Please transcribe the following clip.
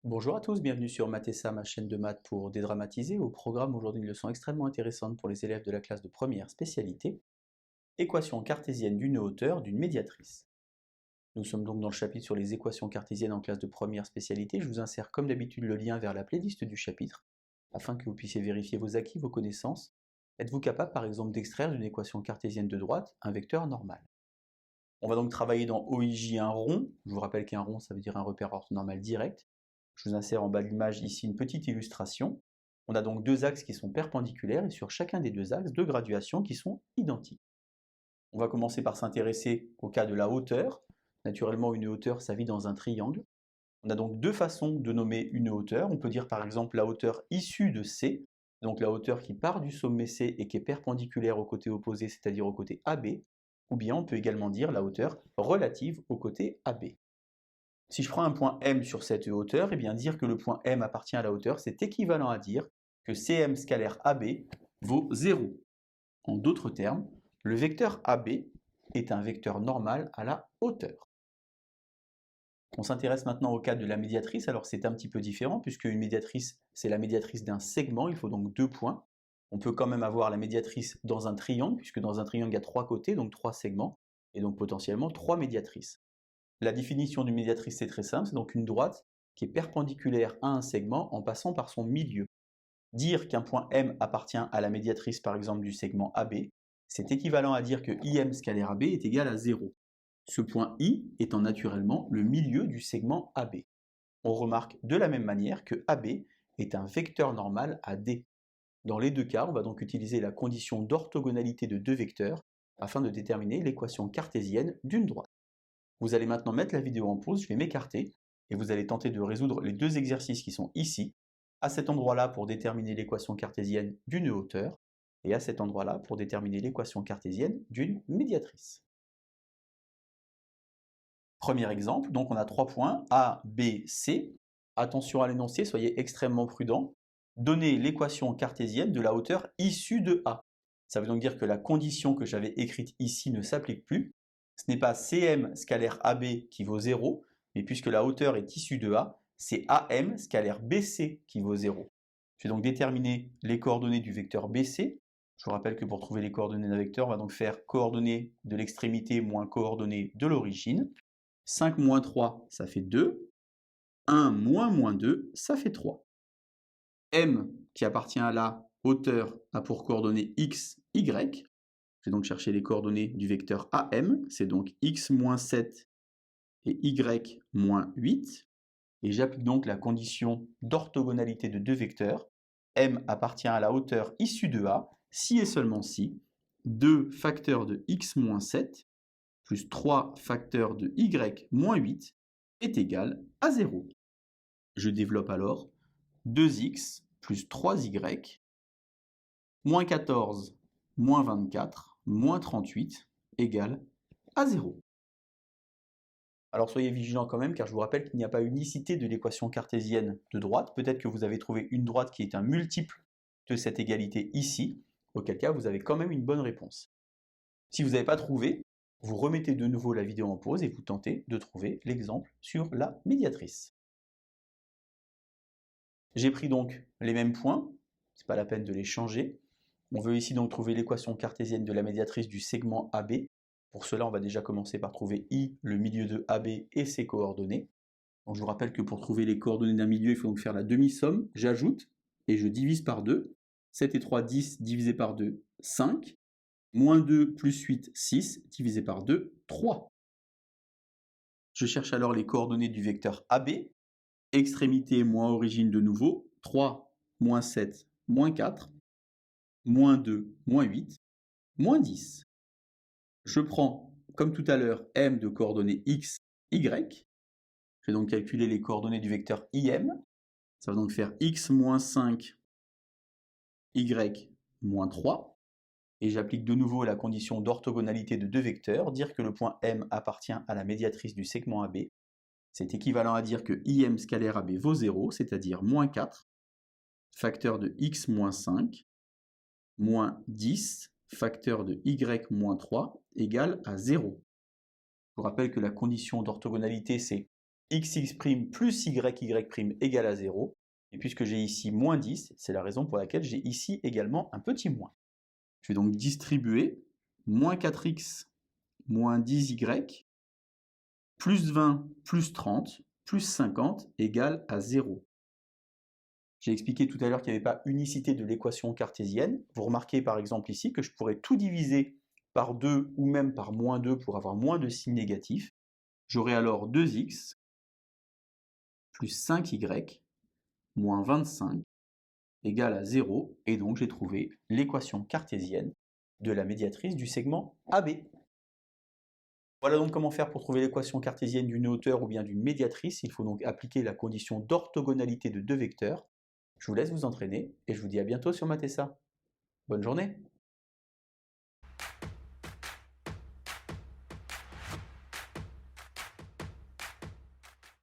Bonjour à tous, bienvenue sur Mathessa, ma chaîne de maths pour dédramatiser. Au programme aujourd'hui une leçon extrêmement intéressante pour les élèves de la classe de première spécialité, équation cartésienne d'une hauteur d'une médiatrice. Nous sommes donc dans le chapitre sur les équations cartésiennes en classe de première spécialité. Je vous insère comme d'habitude le lien vers la playlist du chapitre, afin que vous puissiez vérifier vos acquis, vos connaissances. Êtes-vous capable par exemple d'extraire d'une équation cartésienne de droite un vecteur normal? On va donc travailler dans OIJ un rond. Je vous rappelle qu'un rond ça veut dire un repère orthonormal direct. Je vous insère en bas de l'image ici une petite illustration. On a donc deux axes qui sont perpendiculaires et sur chacun des deux axes, deux graduations qui sont identiques. On va commencer par s'intéresser au cas de la hauteur. Naturellement, une hauteur, ça vit dans un triangle. On a donc deux façons de nommer une hauteur. On peut dire par exemple la hauteur issue de C, donc la hauteur qui part du sommet C et qui est perpendiculaire au côté opposé, c'est-à-dire au côté AB, ou bien on peut également dire la hauteur relative au côté AB. Si je prends un point M sur cette hauteur, et bien dire que le point M appartient à la hauteur, c'est équivalent à dire que CM scalaire AB vaut 0. En d'autres termes, le vecteur AB est un vecteur normal à la hauteur. On s'intéresse maintenant au cas de la médiatrice, alors c'est un petit peu différent, puisque une médiatrice, c'est la médiatrice d'un segment, il faut donc deux points. On peut quand même avoir la médiatrice dans un triangle, puisque dans un triangle il y a trois côtés, donc trois segments, et donc potentiellement trois médiatrices. La définition d'une médiatrice, c'est très simple, c'est donc une droite qui est perpendiculaire à un segment en passant par son milieu. Dire qu'un point M appartient à la médiatrice, par exemple, du segment AB, c'est équivalent à dire que IM scalaire AB est égal à 0. Ce point I étant naturellement le milieu du segment AB. On remarque de la même manière que AB est un vecteur normal à D. Dans les deux cas, on va donc utiliser la condition d'orthogonalité de deux vecteurs afin de déterminer l'équation cartésienne d'une droite. Vous allez maintenant mettre la vidéo en pause, je vais m'écarter, et vous allez tenter de résoudre les deux exercices qui sont ici, à cet endroit-là pour déterminer l'équation cartésienne d'une hauteur, et à cet endroit-là pour déterminer l'équation cartésienne d'une médiatrice. Premier exemple, donc on a 3 points, A, B, C. Attention à l'énoncé, soyez extrêmement prudents. Donnez l'équation cartésienne de la hauteur issue de A. Ça veut donc dire que la condition que j'avais écrite ici ne s'applique plus. Ce n'est pas CM scalaire AB qui vaut 0, mais puisque la hauteur est issue de A, c'est AM scalaire BC qui vaut 0. Je vais donc déterminer les coordonnées du vecteur BC. Je vous rappelle que pour trouver les coordonnées d'un vecteur, on va donc faire coordonnées de l'extrémité moins coordonnées de l'origine. 5 moins 3, ça fait 2. 1 moins 2, ça fait 3. M, qui appartient à la hauteur, a pour coordonnées x, y. Je vais donc chercher les coordonnées du vecteur AM, c'est donc x moins 7 et y moins 8. Et j'applique donc la condition d'orthogonalité de deux vecteurs. M appartient à la hauteur issue de A, si et seulement si 2 facteurs de x moins 7 plus 3 facteurs de y moins 8 est égal à 0. Je développe alors 2x plus 3y moins 14 moins 24 moins 38 égale à 0. Alors soyez vigilants quand même, car je vous rappelle qu'il n'y a pas unicité de l'équation cartésienne de droite. Peut-être que vous avez trouvé une droite qui est un multiple de cette égalité ici, auquel cas vous avez quand même une bonne réponse. Si vous n'avez pas trouvé, vous remettez de nouveau la vidéo en pause et vous tentez de trouver l'exemple sur la médiatrice. J'ai pris donc les mêmes points, c'est pas la peine de les changer. On veut ici donc trouver l'équation cartésienne de la médiatrice du segment AB. Pour cela, on va déjà commencer par trouver I, le milieu de AB et ses coordonnées. Donc je vous rappelle que pour trouver les coordonnées d'un milieu, il faut donc faire la demi-somme. J'ajoute et je divise par 2. 7 et 3, 10, divisé par 2, 5. Moins 2 plus 8, 6, divisé par 2, 3. Je cherche alors les coordonnées du vecteur AB. Extrémité moins origine de nouveau. 3, moins 7, moins 4. Moins 2, moins 8, moins 10. Je prends, comme tout à l'heure, M de coordonnées x, y. Je vais donc calculer les coordonnées du vecteur IM. Ça va donc faire x moins 5, y moins 3. Et j'applique de nouveau la condition d'orthogonalité de deux vecteurs, dire que le point M appartient à la médiatrice du segment AB. C'est équivalent à dire que IM scalaire AB vaut 0, c'est-à-dire moins 4, facteur de x moins 5, moins 10, facteur de y moins 3, égale à 0. Je vous rappelle que la condition d'orthogonalité, c'est xx' plus yy' égale à 0. Et puisque j'ai ici moins 10, c'est la raison pour laquelle j'ai ici également un petit moins. Je vais donc distribuer moins 4x moins 10y plus 20 plus 30 plus 50 égale à 0. J'ai expliqué tout à l'heure qu'il n'y avait pas unicité de l'équation cartésienne. Vous remarquez par exemple ici que je pourrais tout diviser par 2 ou même par moins 2 pour avoir moins de signes négatifs. J'aurai alors 2x plus 5y moins 25 égale à 0, et donc j'ai trouvé l'équation cartésienne de la médiatrice du segment AB. Voilà donc comment faire pour trouver l'équation cartésienne d'une hauteur ou bien d'une médiatrice. Il faut donc appliquer la condition d'orthogonalité de deux vecteurs. Je vous laisse vous entraîner et je vous dis à bientôt sur Matessa. Bonne journée!